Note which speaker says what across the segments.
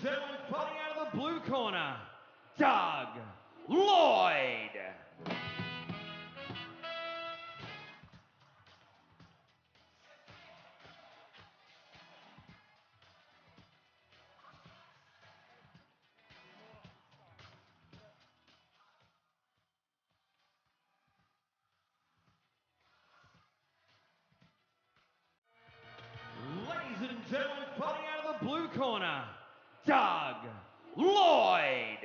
Speaker 1: gentlemen, fighting out of the blue corner, Doug Lloyd. Ladies and gentlemen, fighting out of the blue corner, Doug Lloyd.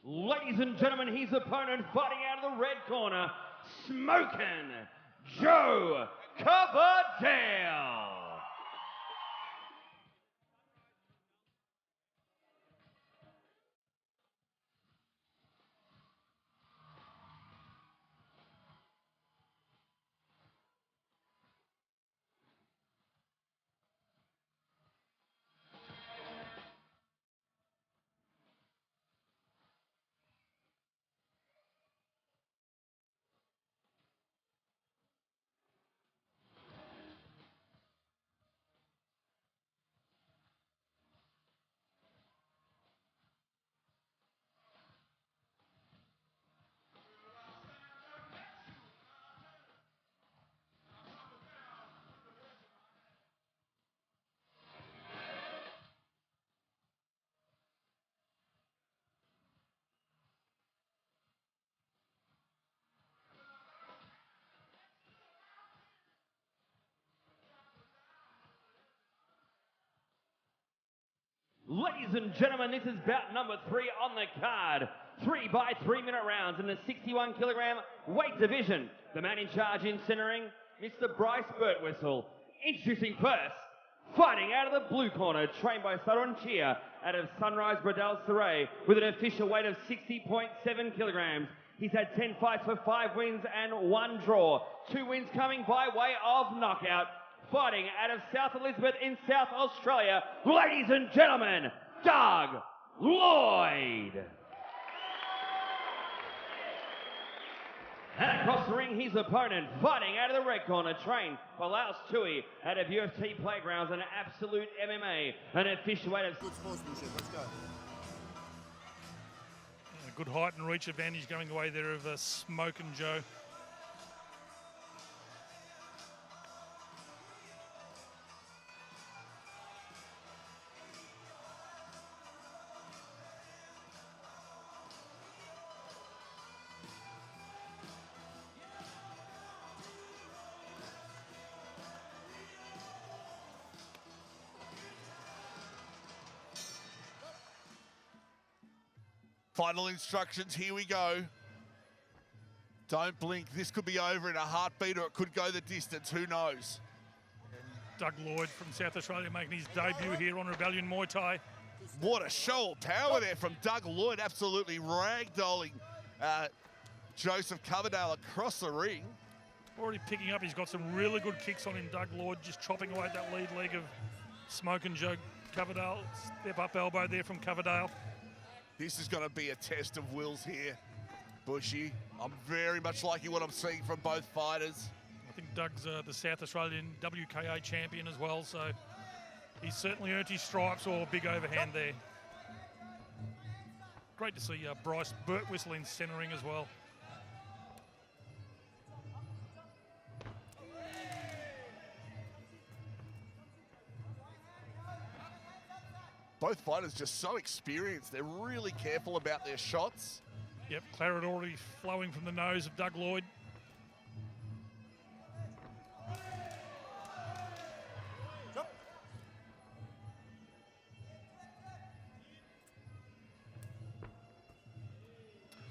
Speaker 1: Ladies and gentlemen, his opponent fighting out of the red corner, Smokin' Joe Coverdale. Ladies and gentlemen, this is bout number 3 on the card. 3 by 3 minute rounds in the 61 kilogram weight division. The man in charge in centering, Mr. Bryce Birtwhistle. Introducing first, fighting out of the blue corner, trained by Saron Chia out of Sunrise Bradell Saray with an official weight of 60.7 kilograms. He's had 10 fights for 5 wins and 1 draw. 2 wins coming by way of knockout. Fighting out of South Elizabeth in South Australia, ladies and gentlemen, Doug Lloyd. And across the ring, his opponent, fighting out of the red corner, trained by Laos Tui out of UFC Playgrounds and Absolute MMA, an official weight of...
Speaker 2: Good sportsmanship, let's go.
Speaker 3: A good height and reach advantage going the way there of Smokin' Joe.
Speaker 2: Final instructions, here we go. Don't blink, this could be over in a heartbeat or it could go the distance, who knows?
Speaker 3: Doug Lloyd from South Australia making his debut here on Rebellion Muay Thai.
Speaker 2: What a show of power there from Doug Lloyd, absolutely ragdolling Joseph Coverdale across the ring.
Speaker 3: Already picking up, he's got some really good kicks on him, Doug Lloyd, just chopping away at that lead leg of Smokin' Joe Coverdale. Step up elbow there from Coverdale.
Speaker 2: This is going to be a test of wills here, Bushy. I'm very much liking what I'm seeing from both fighters.
Speaker 3: I think Doug's the South Australian WKA champion as well, so he's certainly earned his stripes or a big overhand there. Great to see Bryce Birtwhistle in centering as well.
Speaker 2: Both fighters just so experienced. They're really careful about their shots.
Speaker 3: Yep, claret already flowing from the nose of Doug Lloyd.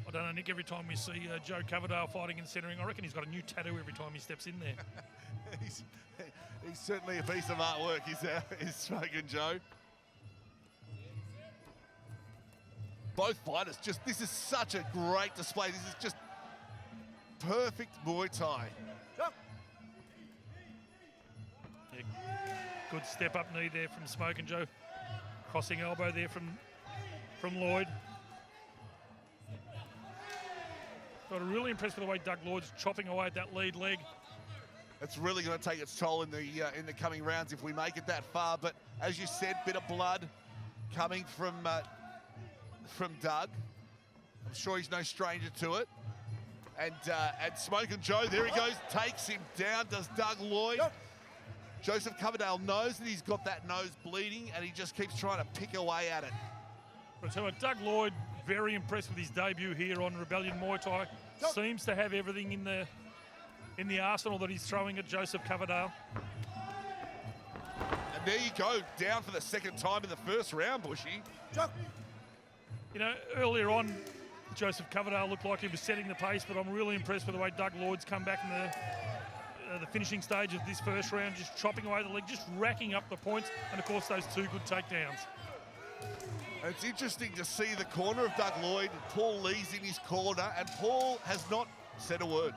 Speaker 3: I don't know, Nick, every time we see Joe Coverdale fighting and centering, I reckon he's got a new tattoo every time he steps in there.
Speaker 2: he's certainly a piece of artwork, is Smokin' Joe. Both fighters, this is such a great display. This is just perfect Muay Thai.
Speaker 3: Yeah, good step up knee there from Smokin' Joe. Crossing elbow there from Lloyd. Got really impressed with the way Doug Lloyd's chopping away at that lead leg.
Speaker 2: It's really going to take its toll in the coming rounds if we make it that far. But as you said, bit of blood coming from Doug. I'm sure he's no stranger to it. And Smokin' Joe, there he goes, takes him down, does Doug Lloyd. Joseph Coverdale knows that he's got that nose bleeding, and he just keeps trying to pick away at it.
Speaker 3: But so Doug Lloyd, very impressed with his debut here on Rebellion Muay Thai. Seems to have everything in the arsenal that he's throwing at Joseph Coverdale.
Speaker 2: And there you go, down for the second time in the first round, Bushy.
Speaker 3: You know, earlier on, Joseph Coverdale looked like he was setting the pace, but I'm really impressed with the way Doug Lloyd's come back in the finishing stage of this first round, just chopping away the leg, just racking up the points, and of course those two good takedowns.
Speaker 2: It's interesting to see the corner of Doug Lloyd. Paul Lee's in his corner, and Paul has not said a word.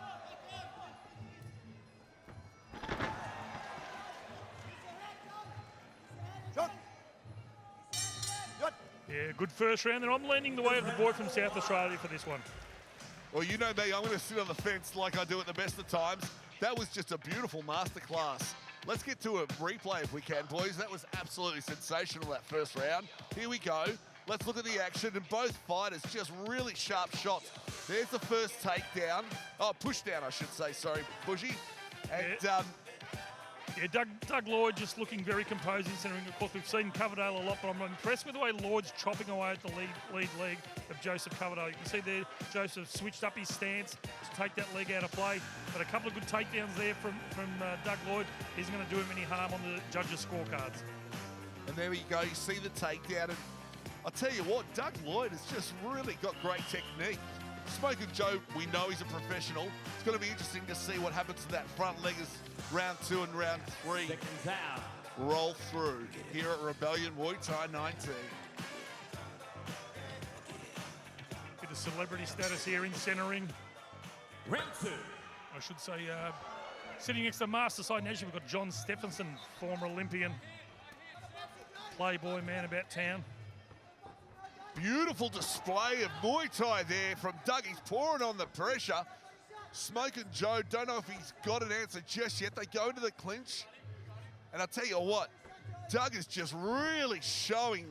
Speaker 3: Yeah, good first round, and I'm leaning the way of the boy from South Australia for this one.
Speaker 2: Well, you know me, I'm going to sit on the fence like I do at the best of times. That was just a beautiful masterclass. Let's get to a replay if we can, boys. That was absolutely sensational, that first round. Here we go. Let's look at the action, and both fighters just really sharp shots. There's the first takedown. Oh, push down, I should say. Sorry, Bushy. And
Speaker 3: Doug Lloyd just looking very composed in centering. Of course, we've seen Coverdale a lot, but I'm impressed with the way Lloyd's chopping away at the lead leg of Joseph Coverdale. You can see there, Joseph switched up his stance to take that leg out of play. But a couple of good takedowns there from Doug Lloyd isn't going to do him any harm on the judges' scorecards.
Speaker 2: And there we go. You see the takedown. And I'll tell you what, Doug Lloyd has just really got great technique. Smokin' Joe, we know he's a professional. It's going to be interesting to see what happens to that front leg as round 2 and round 3 roll through here at Rebellion Muay Thai 19.
Speaker 3: Bit of celebrity status here in centering.
Speaker 4: Round 2.
Speaker 3: I should say, sitting next to Master Side Nation, we've got John Stephenson, former Olympian, playboy man about town.
Speaker 2: Beautiful display of Muay Thai there from Doug. He's pouring on the pressure. Smokin' Joe, don't know if he's got an answer just yet. They go into the clinch. And I'll tell you what, Doug is just really showing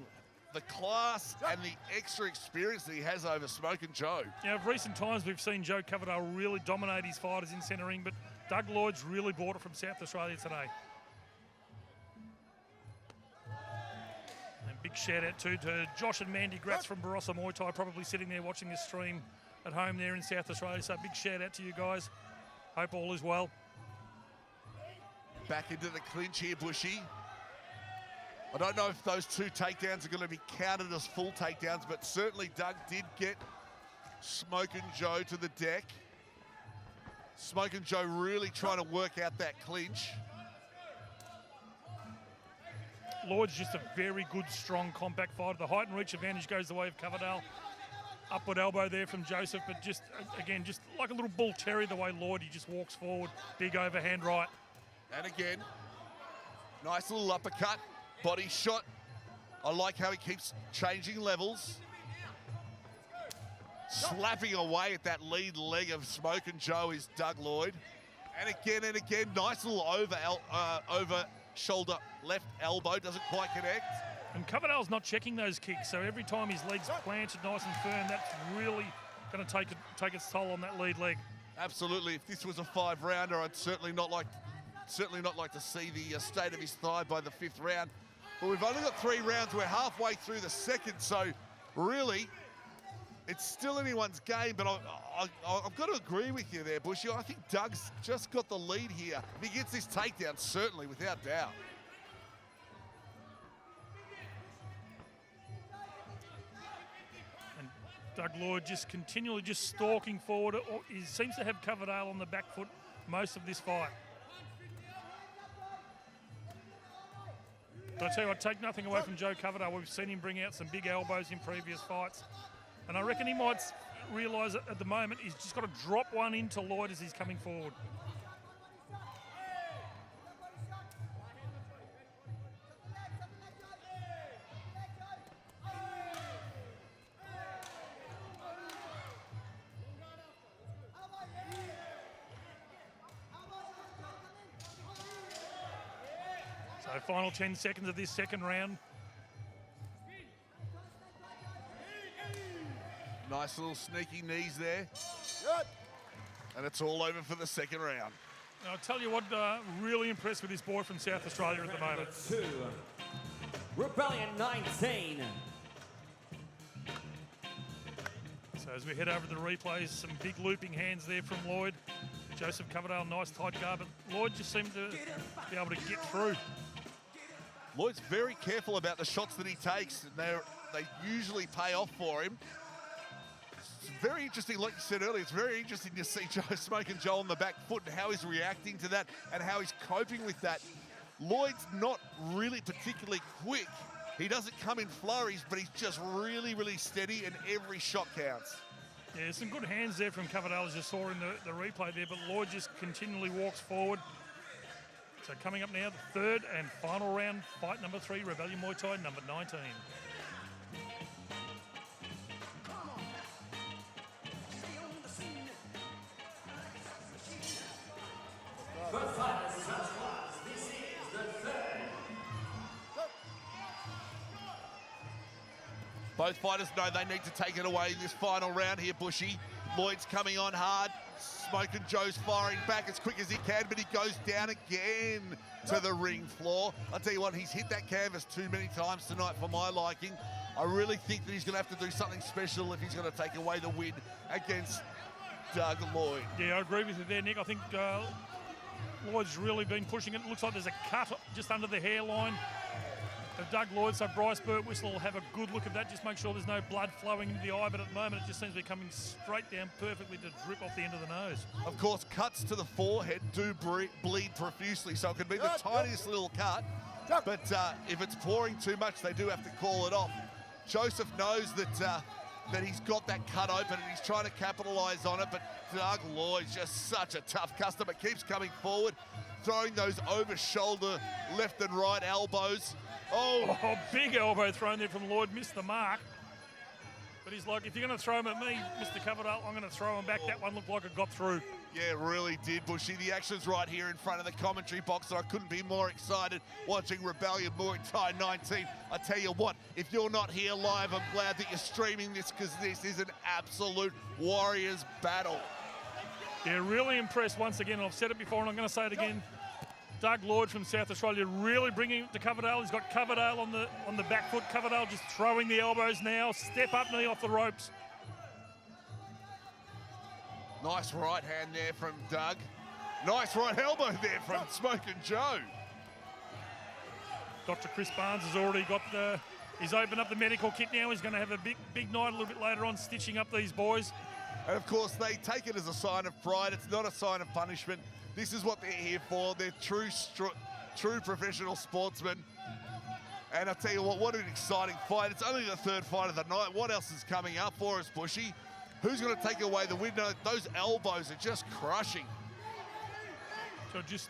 Speaker 2: the class and the extra experience that he has over Smokin' Joe.
Speaker 3: Yeah, of recent times we've seen Joe Coverdale really dominate his fighters in centering, but Doug Lloyd's really brought it from South Australia today. And big shout out too to Josh and Mandy Gratz from Barossa Muay Thai, probably sitting there watching this stream at home there in South Australia. So big shout out to you guys. Hope all is well.
Speaker 2: Back into the clinch here, Bushy. I don't know if those two takedowns are going to be counted as full takedowns, but certainly Doug did get Smokin' Joe to the deck. Smokin' Joe really trying to work out that clinch.
Speaker 3: Lloyd's just a very good, strong, compact fighter. The height and reach advantage goes the way of Coverdale. Upward elbow there from Joseph, but just, again, just like a little bull terrier the way Lloyd, he just walks forward. Big overhand right.
Speaker 2: And again, nice little uppercut, body shot. I like how he keeps changing levels. Slapping away at that lead leg of Smokin' Joe is Doug Lloyd. And again, nice little over shoulder left elbow, doesn't quite connect.
Speaker 3: And Coverdale's not checking those kicks, so every time his leg's planted nice and firm, that's really going to take its toll on that lead leg.
Speaker 2: Absolutely. If this was a 5-rounder, I'd certainly not like to see the state of his thigh by the 5th round. But we've only got 3 rounds. We're halfway through the second, so really, it's still anyone's game. But I've got to agree with you there, Bushy. I think Doug's just got the lead here. If he gets this takedown, certainly, without doubt.
Speaker 3: Doug Lloyd just continually just stalking forward. He seems to have Coverdale on the back foot most of this fight. But I tell you what, take nothing away from Joe Coverdale. We've seen him bring out some big elbows in previous fights. And I reckon he might realise at the moment he's just got to drop one into Lloyd as he's coming forward. So final 10 seconds of this second round.
Speaker 2: Nice little sneaky knees there. And it's all over for the second round.
Speaker 3: And I'll tell you what, really impressed with this boy from South Australia at the moment.
Speaker 4: 2, Rebellion 19.
Speaker 3: So as we head over to the replays, some big looping hands there from Lloyd. Joseph Coverdale, nice tight guard, but Lloyd just seemed to be able to get through.
Speaker 2: Lloyd's very careful about the shots that he takes, and they usually pay off for him. It's very interesting, like you said earlier, it's very interesting to see Smoke and Joel on the back foot and how he's reacting to that and how he's coping with that. Lloyd's not really particularly quick. He doesn't come in flurries, but he's just really, really steady, and every shot counts.
Speaker 3: Yeah, some good hands there from Coverdale, as you saw in the replay there, but Lloyd just continually walks forward. So coming up now, the third and final round, fight number 3, Rebellion Muay Thai number 19.
Speaker 2: Both fighters know they need to take it away in this final round here, Bushy. Lloyd's coming on hard. Smoke and Joe's firing back as quick as he can, but he goes down again to the ring floor. I'll tell you what, he's hit that canvas too many times tonight for my liking. I really think that he's going to have to do something special if he's going to take away the win against Doug Lloyd.
Speaker 3: Yeah, I agree with you there, Nick. I think Lloyd's really been pushing it. It looks like there's a cut just under the hairline of Doug Lloyd, so Bryce Birtwistle will have a good look at that, just make sure there's no blood flowing into the eye, but at the moment it just seems to be coming straight down perfectly to drip off the end of the nose.
Speaker 2: Of course, cuts to the forehead do bleed profusely, so it can be the tiniest little cut, but if it's pouring too much, they do have to call it off. Joseph knows that he's got that cut open and he's trying to capitalise on it, but Doug Lloyd's just such a tough customer, keeps coming forward, throwing those over-shoulder left and right elbows.
Speaker 3: Oh, big elbow thrown there from Lloyd, missed the mark. But he's like, if you're going to throw him at me, Mr. Coverdale, I'm going to throw him back. That one looked like it got through.
Speaker 2: Yeah, it really did, Bushy. The action's right here in front of the commentary box, and I couldn't be more excited watching Rebellion Muay Thai 19. I tell you what, if you're not here live, I'm glad that you're streaming this, because this is an absolute warriors battle.
Speaker 3: Yeah, really impressed once again. I've said it before, and I'm going to say it again. Doug Lloyd from South Australia really bringing it to Coverdale. He's got Coverdale on the back foot. Coverdale just throwing the elbows now. Step up knee off the ropes.
Speaker 2: Nice right hand there from Doug. Nice right elbow there from Smoke and Joe.
Speaker 3: Dr. Chris Barnes has already got he's opened up the medical kit now. He's going to have a big night a little bit later on, stitching up these boys.
Speaker 2: And of course, they take it as a sign of pride. It's not a sign of punishment. This is what they're here for. They're true professional sportsmen. And I'll tell you what an exciting fight. It's only the third fight of the night. What else is coming up for us, Bushy? Who's going to take away the win? Those elbows are just crushing.
Speaker 3: So just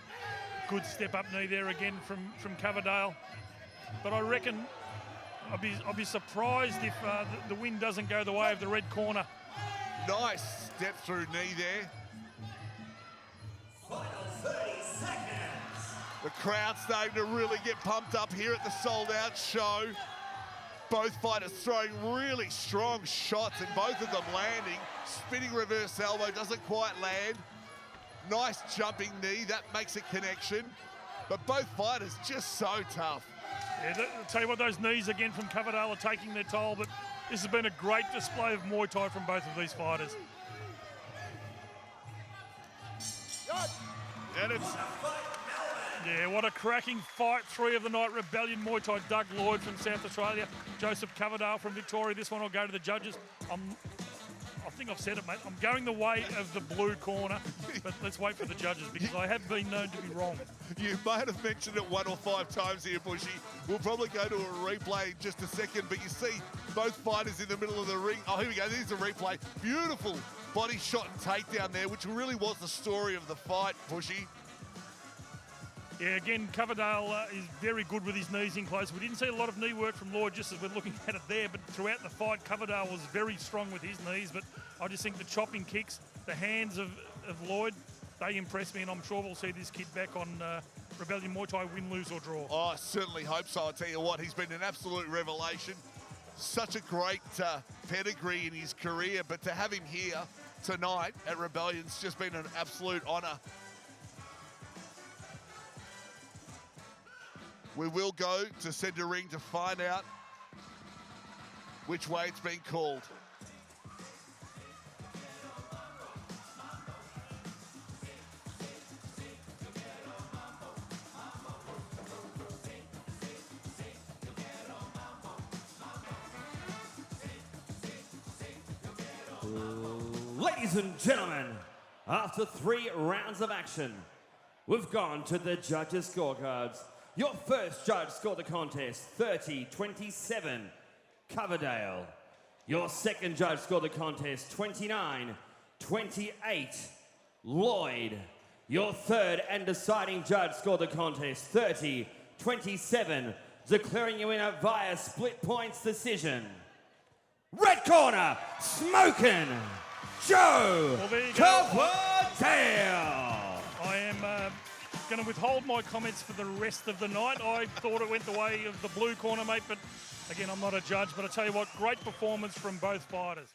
Speaker 3: good step up knee there again from Coverdale. But I reckon I'll be surprised if the win doesn't go the way of the red corner.
Speaker 2: Nice step through knee there.
Speaker 4: Final 30 seconds.
Speaker 2: The crowd's starting to really get pumped up here at the sold-out show. Both fighters throwing really strong shots and both of them landing. Spinning reverse elbow doesn't quite land. Nice jumping knee, that makes a connection. But both fighters just so tough.
Speaker 3: Yeah, I'll tell you what, those knees again from Coverdale are taking their toll, but this has been a great display of Muay Thai from both of these fighters.
Speaker 2: And it's...
Speaker 3: Yeah, what a cracking fight. 3 of the night, Rebellion Muay Thai. Doug Lloyd from South Australia, Joseph Coverdale from Victoria. This one will go to the judges. I'm think I've said it, mate. I'm going the way of the blue corner, but let's wait for the judges because I have been known to be wrong.
Speaker 2: You might have mentioned it 1 or 5 times here, Bushy. We'll probably go to a replay in just a second, but you see both fighters in the middle of the ring. Oh, here we go. There's a replay. Beautiful body shot and takedown there, which really was the story of the fight, Bushy.
Speaker 3: Yeah, again, Coverdale is very good with his knees in close. We didn't see a lot of knee work from Lloyd just as we're looking at it there, but throughout the fight, Coverdale was very strong with his knees, but I just think the chopping kicks, the hands of Lloyd, they impress me, and I'm sure we'll see this kid back on Rebellion Muay Thai, win, lose or draw.
Speaker 2: Oh, I certainly hope so. I'll tell you what, he's been an absolute revelation. Such a great pedigree in his career, but to have him here tonight at Rebellion's just been an absolute honour. We will go to centre ring to find out which way it's been called.
Speaker 1: Ladies and gentlemen, after 3 rounds of action, we've gone to the judges' scorecards. Your first judge scored the contest 30-27, Coverdale. Your second judge scored the contest 29-28, Lloyd. Your third and deciding judge scored the contest 30-27, declaring you winner via split points decision. Red corner, smoking, Joe Coverdale.
Speaker 3: I am going to withhold my comments for the rest of the night. I thought it went the way of the blue corner, mate, but again, I'm not a judge. But I tell you what, great performance from both fighters.